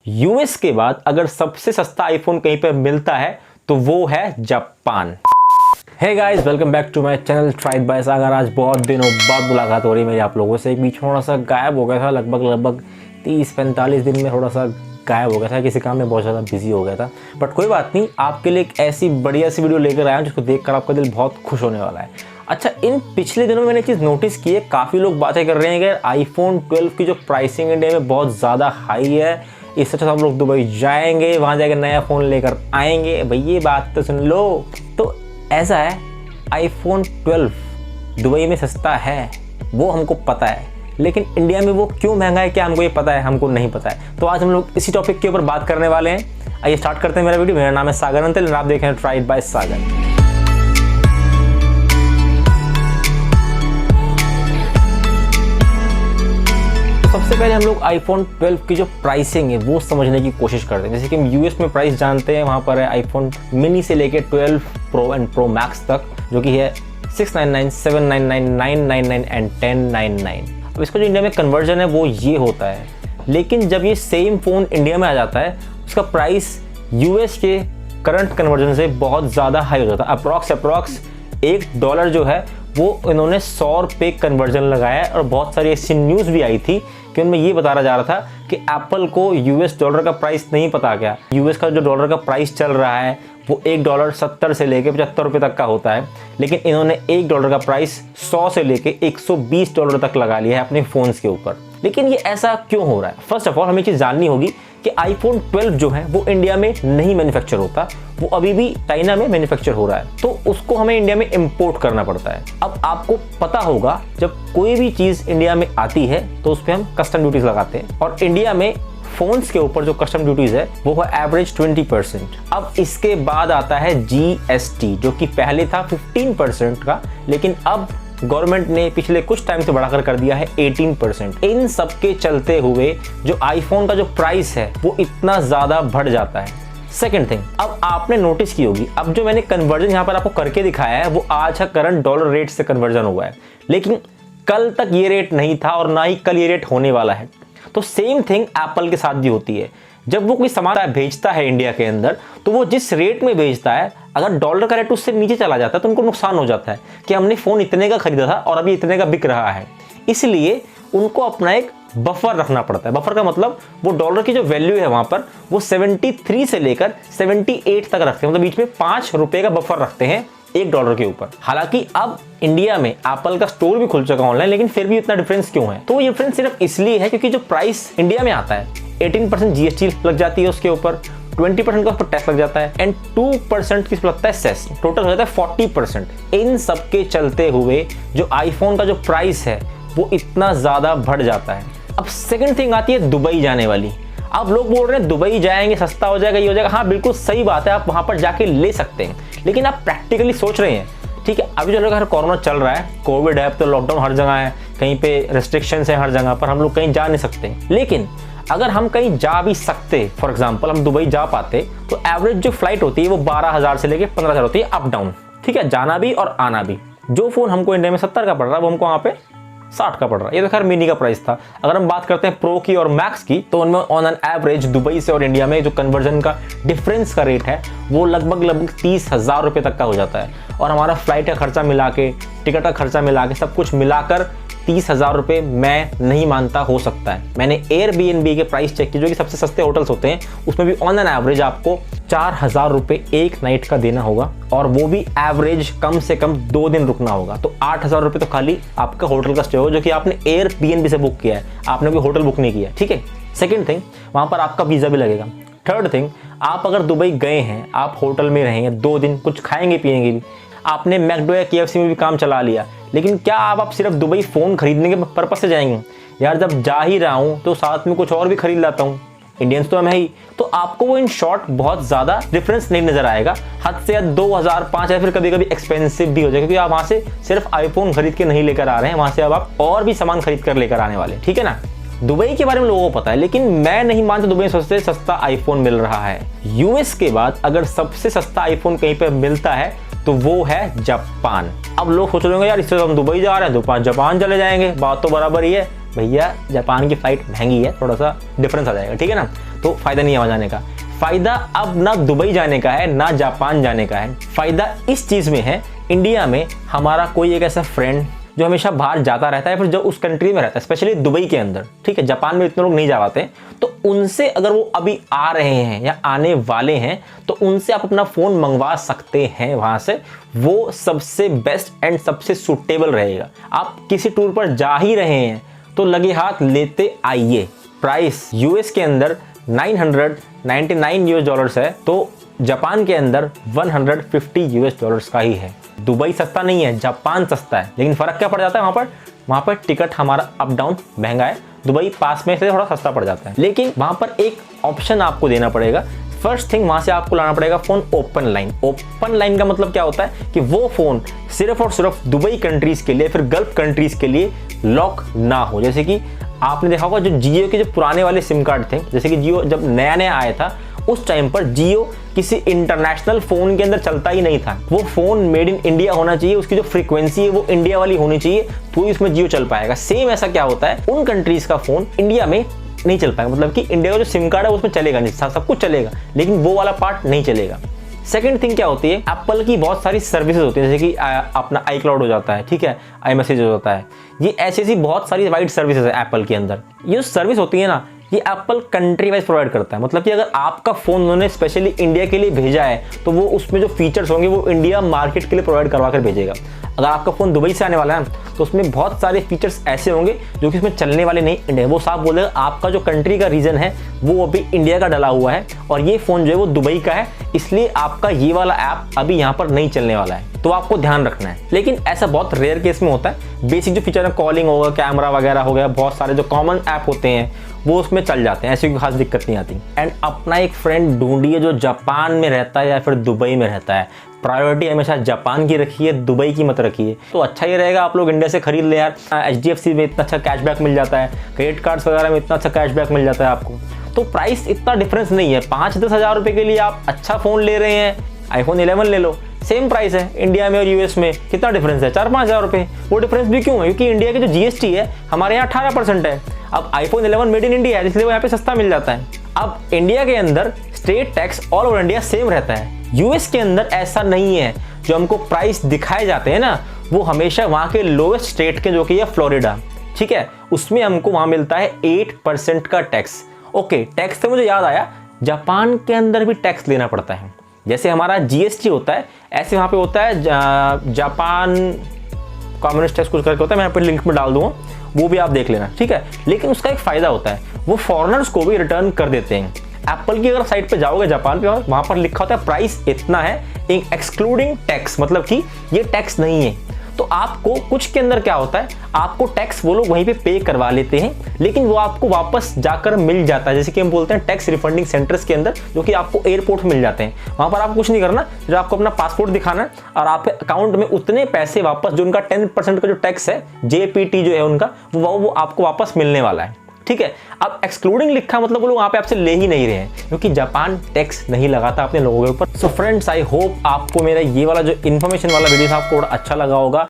US के बाद अगर सबसे सस्ता आईफोन कहीं पर मिलता है तो वो है Japan. Hey guys, welcome back to my channel tried by Sagar. आज बहुत दिनों बाद मुलाकात हो रही है मेरी आप लोगों से। एक बीच थोड़ा सा गायब हो गया था, लगभग 30-45 दिन में थोड़ा सा गायब हो गया था, किसी काम में बहुत ज़्यादा बिजी हो गया था। बट कोई बात नहीं, आपके लिए एक ऐसी बढ़िया सी वीडियो लेकर आया हूं जिसको देखकर आपका दिल बहुत खुश होने वाला है। अच्छा, इन पिछले दिनों में मैंने एक चीज़ नोटिस की है, काफ़ी लोग बातें कर रहे हैं कि आईफोन 12 की जो प्राइसिंग इंडिया में बहुत ज़्यादा हाई है, इससे अच्छा हम लोग दुबई जाएंगे, वहाँ जाकर नया फ़ोन लेकर आएंगे। भाई ये बात तो सुन लो। तो ऐसा है, आईफोन 12 दुबई में सस्ता है वो हमको पता है, लेकिन इंडिया में वो क्यों महंगा है क्या हमको ये पता है? हमको नहीं पता है। तो आज हम लोग इसी टॉपिक के ऊपर बात करने वाले हैं। आइए स्टार्ट करते हैं मेरा वीडियो। मेरा नाम है सागर अंतिल और आप देख रहे हैं ट्राइड बाय सागर। सबसे पहले हम लोग आईफोन 12 की जो प्राइसिंग है वो समझने की कोशिश करते हैं। जैसे कि हम यूएस में प्राइस जानते हैं, वहाँ पर है आईफोन मिनी से लेके 12 प्रो एंड प्रो मैक्स तक, जो कि है 699, 799, 999 एंड 1099। अब इसका जो इंडिया में कन्वर्जन है वो ये होता है, लेकिन जब ये सेम फ़ोन इंडिया में आ जाता है उसका प्राइस यूएस के करंट कन्वर्जन से बहुत ज़्यादा हाई हो जाता है। अप्रॉक्स $1 जो है वो इन्होंने 100 रुपये कन्वर्जन लगाया है। और बहुत सारी ऐसी न्यूज़ भी आई थी कि उनमें ये बताया जा रहा था कि एप्पल को यूएस डॉलर का प्राइस नहीं पता क्या। यूएस का जो डॉलर का प्राइस चल रहा है वो $1 70 से लेके 75 रुपये तक का होता है, लेकिन इन्होंने $1 का प्राइस 100 से लेके $120 तक लगा लिया है अपने फ़ोन्स के ऊपर। लेकिन ये ऐसा क्यों हो रहा है? फर्स्ट ऑफ ऑल हमें चीज़ जाननी होगी कि आईफोन 12 जो है वो इंडिया में नहीं मैन्युफैक्चर होता, वो अभी भी चाइना में मैन्युफैक्चर हो रहा है, तो उसको हमें इंडिया में इंपोर्ट करना पड़ता है। अब आपको पता होगा जब कोई भी चीज़ इंडिया में आती है तो उस पर हम कस्टम ड्यूटीज लगाते हैं, और इंडिया में फोन्स के ऊपर जो कस्टम ड्यूटीज है वो है एवरेज 20%। अब इसके बाद आता है जीएसटी, जो कि पहले था 15% का, लेकिन अब गवर्नमेंट ने पिछले कुछ टाइम से बढ़ाकर कर दिया है 18%। इन सब के चलते हुए जो आईफोन का जो प्राइस है वो इतना ज़्यादा बढ़ जाता है। सेकेंड थिंग, अब आपने नोटिस की होगी, अब जो मैंने कन्वर्जन यहाँ पर आपको करके दिखाया है वो आज का करंट डॉलर रेट से कन्वर्जन हुआ है, लेकिन कल तक ये रेट नहीं था और ना ही कल ये रेट होने वाला है। तो सेम थिंग एप्पल के साथ भी होती है। जब वो कोई सामान भेजता है इंडिया के अंदर, तो वो जिस रेट में भेजता है, अगर डॉलर का रेट उससे नीचे चला जाता है तो उनको नुकसान हो जाता है कि हमने फ़ोन इतने का खरीदा था और अभी इतने का बिक रहा है। इसलिए उनको अपना एक बफर रखना पड़ता है। बफर का मतलब वो डॉलर की जो वैल्यू है वहाँ पर वो 73 से लेकर 78 तक रखते हैं, मतलब बीच में 5 रुपये का बफर रखते हैं $1 के ऊपर। हालांकि अब इंडिया में एप्पल का स्टोर भी खुल चुका ऑनलाइन, लेकिन फिर भी इतना डिफरेंस क्यों है? तो ये डिफरेंस सिर्फ इसलिए है क्योंकि जो प्राइस इंडिया में आता है 18% जीएसटी लग जाती है उसके ऊपर, 20% का उस पर टैक्स लग जाता है एंड 2% किस पर लगता है सेस, टोटल हो जाता है 40%। इन सब के चलते हुए जो आईफोन का जो प्राइस है वो इतना ज़्यादा बढ़ जाता है। अब सेकंड थिंग आती है दुबई जाने वाली। अब लोग बोल रहे हैं दुबई जाएंगे सस्ता हो जाएगा, ये हो जाएगा। हाँ, बिल्कुल सही बात है, आप वहाँ पर जाके ले सकते हैं, लेकिन आप प्रैक्टिकली सोच रहे हैं, ठीक है अभी जो लोग कोरोना चल रहा है, कोविड है, तो लॉकडाउन हर जगह है, कहीं पे रेस्ट्रिक्शंस है हर जगह पर, हम लोग कहीं जा नहीं सकते। लेकिन अगर हम कहीं जा भी सकते, फॉर एग्जांपल हम दुबई जा पाते, तो एवरेज जो फ्लाइट होती है वो 12,000 से लेके 15,000 होती है अप डाउन, ठीक है, जाना भी और आना भी। जो फ़ोन हमको इंडिया में 70 का पड़ रहा है वो हमको वहाँ पे 60 का पड़ रहा है। ये तो खैर मिनी का प्राइस था। अगर हम बात करते हैं प्रो की और मैक्स की, तो उनमें ऑन एन एवरेज दुबई से और इंडिया में जो कन्वर्जन का डिफरेंस का रेट है वो लगभग 30,000 रुपये तक का हो जाता है। और हमारा फ्लाइट का खर्चा मिला के, टिकट का खर्चा मिला के, सब कुछ मिलाकर 30,000 रुपये मैं नहीं मानता हो सकता है। मैंने एयरबीएनबी के प्राइस चेक किए, जो कि सबसे सस्ते होटल्स होते हैं, उसमें भी ऑन एन एवरेज आपको 4,000 रुपये एक नाइट का देना होगा, और वो भी एवरेज कम से कम 2 दिन रुकना होगा। तो 8,000 रुपये तो खाली आपका होटल का स्टे होगा, जो कि आपने एयरबीएनबी से बुक किया है, आपने कोई होटल बुक नहीं किया, ठीक है। सेकेंड थिंग, वहाँ पर आपका वीज़ा भी लगेगा। थर्ड थिंग, आप अगर दुबई गए हैं, आप होटल में रहेंगे 2 दिन, कुछ खाएंगे पिएंगे भी, आपने मैकडो या केएफसी में भी काम चला लिया, लेकिन क्या आप सिर्फ दुबई फ़ोन खरीदने के पर्पस से जाएंगे? यार जब जा ही रहा हूँ तो साथ में कुछ और भी खरीद लाता हूँ, इंडियंस तो हम है ही। तो आपको वो इन शॉर्ट बहुत ज़्यादा डिफरेंस नहीं नज़र आएगा, हद से 2,000 5,000 फिर कभी कभी एक्सपेंसिव भी हो जाएगा, क्योंकि आप वहाँ से सिर्फ आईफोन खरीद के नहीं लेकर आ रहे हैं, वहाँ से अब आप और भी सामान खरीद कर लेकर आने वाले, ठीक है ना। दुबई के बारे में लोगों को पता है, लेकिन मैं नहीं मानता दुबई में सबसे सस्ता आईफोन मिल रहा है। यूएस के बाद अगर सबसे सस्ता आईफोन कहीं पर मिलता है तो वो है जापान। अब लोग सोच रहे होंगे यार इससे तो हम दुबई जा रहे हैं, तो जापान चले जाएंगे, बात तो बराबर ही है। भैया जापान की फ्लाइट महंगी है, थोड़ा सा डिफरेंस आ जाएगा, ठीक है ना। तो फायदा नहीं है वहाँ जाने का। फायदा अब ना दुबई जाने का है ना जापान जाने का है, फायदा इस चीज़ में है इंडिया में हमारा कोई एक ऐसा फ्रेंड जो हमेशा बाहर जाता रहता है, फिर जो उस कंट्री में रहता है, स्पेशली दुबई के अंदर, ठीक है, जापान में इतने लोग नहीं जा पाते, तो उनसे अगर वो अभी आ रहे हैं या आने वाले हैं तो उनसे आप अपना फ़ोन मंगवा सकते हैं वहाँ से। वो सबसे बेस्ट एंड सबसे सूटेबल रहेगा। आप किसी टूर पर जा ही रहे हैं तो लगे हाथ लेते आइए। प्राइस यूएस के अंदर $999 है, तो जापान के अंदर $150 का ही है। दुबई सस्ता नहीं है, जापान सस्ता है, लेकिन फ़र्क क्या पड़ जाता है वहाँ पर टिकट हमारा अप डाउन महंगा है, दुबई पास में से थोड़ा सस्ता पड़ जाता है। लेकिन वहाँ पर एक ऑप्शन आपको देना पड़ेगा। फर्स्ट थिंग, वहाँ से आपको लाना पड़ेगा phone open line. Open line का मतलब क्या होता है कि वो फ़ोन सिर्फ और सिर्फ दुबई कंट्रीज़ के लिए, फिर गल्फ कंट्रीज़ के लिए लॉक ना हो। जैसे कि आपने देखा होगा जो जियो के जो पुराने वाले सिम कार्ड थे, जैसे कि जियो जब नया नया आया था उस टाइम पर जियो किसी इंटरनेशनल फ़ोन के अंदर चलता ही नहीं था। वो फ़ोन मेड इन इंडिया होना चाहिए, उसकी जो फ्रीक्वेंसी है वो इंडिया वाली होनी चाहिए, तो इसमें जियो चल पाएगा। सेम ऐसा क्या होता है, उन कंट्रीज़ का फ़ोन इंडिया में नहीं चल पाएगा, मतलब कि इंडिया का जो सिम कार्ड है उसमें चलेगा नहीं, सब कुछ चलेगा, लेकिन वो वाला पार्ट नहीं चलेगा। सेकंड थिंग क्या होती है, एप्पल की बहुत सारी सर्विसेज होती है, जैसे कि अपना iCloud हो जाता है, ठीक है, iMessage हो जाता है, ये ऐसी बहुत सारी वाइड सर्विसेज है एप्पल के अंदर। ये सर्विस होती है ना, ये एप्पल कंट्री वाइज प्रोवाइड करता है। मतलब कि अगर आपका फ़ोन उन्होंने स्पेशली इंडिया के लिए भेजा है तो वो उसमें जो फीचर्स होंगे वो इंडिया मार्केट के लिए प्रोवाइड करवा कर भेजेगा। अगर आपका फ़ोन दुबई से आने वाला है तो उसमें बहुत सारे फीचर्स ऐसे होंगे जो कि उसमें चलने वाले नहीं इंडिया, वो साफ बोलेगा आपका जो कंट्री का रीजन है वो अभी इंडिया का डला हुआ है और ये फ़ोन जो है वो दुबई का है, इसलिए आपका ये वाला ऐप अभी यहाँ पर नहीं चलने वाला है, तो आपको ध्यान रखना है। लेकिन ऐसा बहुत रेयर केस में होता है, बेसिक जो फीचर है कॉलिंग होगा, कैमरा वगैरह हो गया, बहुत सारे जो कॉमन ऐप होते हैं वो उसमें चल जाते हैं, ऐसी कोई खास दिक्कत नहीं आती। एंड अपना एक फ्रेंड ढूंढिए जो जापान में रहता है या फिर दुबई में रहता है। प्रायोरिटी हमेशा जापान की रखिए, दुबई की मत रखिए, तो अच्छा ही रहेगा। आप लोग इंडिया से खरीद ले यार, HDFC में इतना अच्छा कैशबैक मिल जाता है, क्रेडिट कार्ड्स वगैरह में इतना अच्छा कैशबैक मिल जाता है आपको, तो प्राइस इतना डिफरेंस नहीं है। 5-10 हज़ार रुपये के लिए आप अच्छा फ़ोन ले रहे हैं, iPhone 11 ले लो, सेम प्राइस है इंडिया में और यूएस में, कितना डिफरेंस है, 4-5 हज़ार रुपये। वो डिफरेंस भी क्यों है, क्योंकि इंडिया की जो GST है हमारे यहाँ 18% है। अब iPhone 11 मेड इन इंडिया है, इसलिए वो यहाँ पे सस्ता मिल जाता है। अब इंडिया के अंदर state tax all over India same रहता है, यूएस के अंदर ऐसा नहीं है। जो हमको प्राइस दिखाए जाते हैं ना वो हमेशा वहाँ के लोएस्ट स्टेट के, जो कि है फ्लोरिडा, ठीक है, उसमें हमको वहाँ मिलता है 8% का टैक्स। ओके, टैक्स से मुझे याद आया, जापान के अंदर भी टैक्स लेना पड़ता है। जैसे हमारा GST होता है ऐसे वहाँ पे होता है जापान कम्युनिस्ट टैक्स कुछ करके होता है, मैं यहाँ पे लिंक में डाल दूँगा, वो भी आप देख लेना, ठीक है। लेकिन उसका एक फ़ायदा होता है, वो फॉरेनर्स को भी रिटर्न कर देते हैं। एप्पल की अगर साइट पे जाओगे जापान पे, वहाँ पर लिखा होता है प्राइस इतना है एक्सक्लूडिंग टैक्स, मतलब कि ये टैक्स नहीं है। तो आपको कुछ के अंदर क्या होता है, आपको टैक्स वो लोग वहीं पे पे करवा लेते हैं, लेकिन वो आपको वापस जाकर मिल जाता है। जैसे कि हम बोलते हैं टैक्स रिफंडिंग सेंटर्स के अंदर, जो कि आपको एयरपोर्ट मिल जाते हैं। वहाँ पर आपको कुछ नहीं करना, जो आपको अपना पासपोर्ट दिखाना है और आपके अकाउंट में उतने पैसे वापस, जो उनका 10% का जो टैक्स है, JPT जो है उनका, वो आपको वापस मिलने वाला है, ठीक है। अब एक्सक्लूडिंग लिखा मतलब वो लोग वहाँ पे आपसे ले ही नहीं रहे हैं, क्योंकि जापान टैक्स नहीं लगाता अपने लोगों के ऊपर। सो फ्रेंड्स, आई होप आपको मेरा ये वाला जो इन्फॉर्मेशन वाला वीडियो था आपको अच्छा लगा होगा।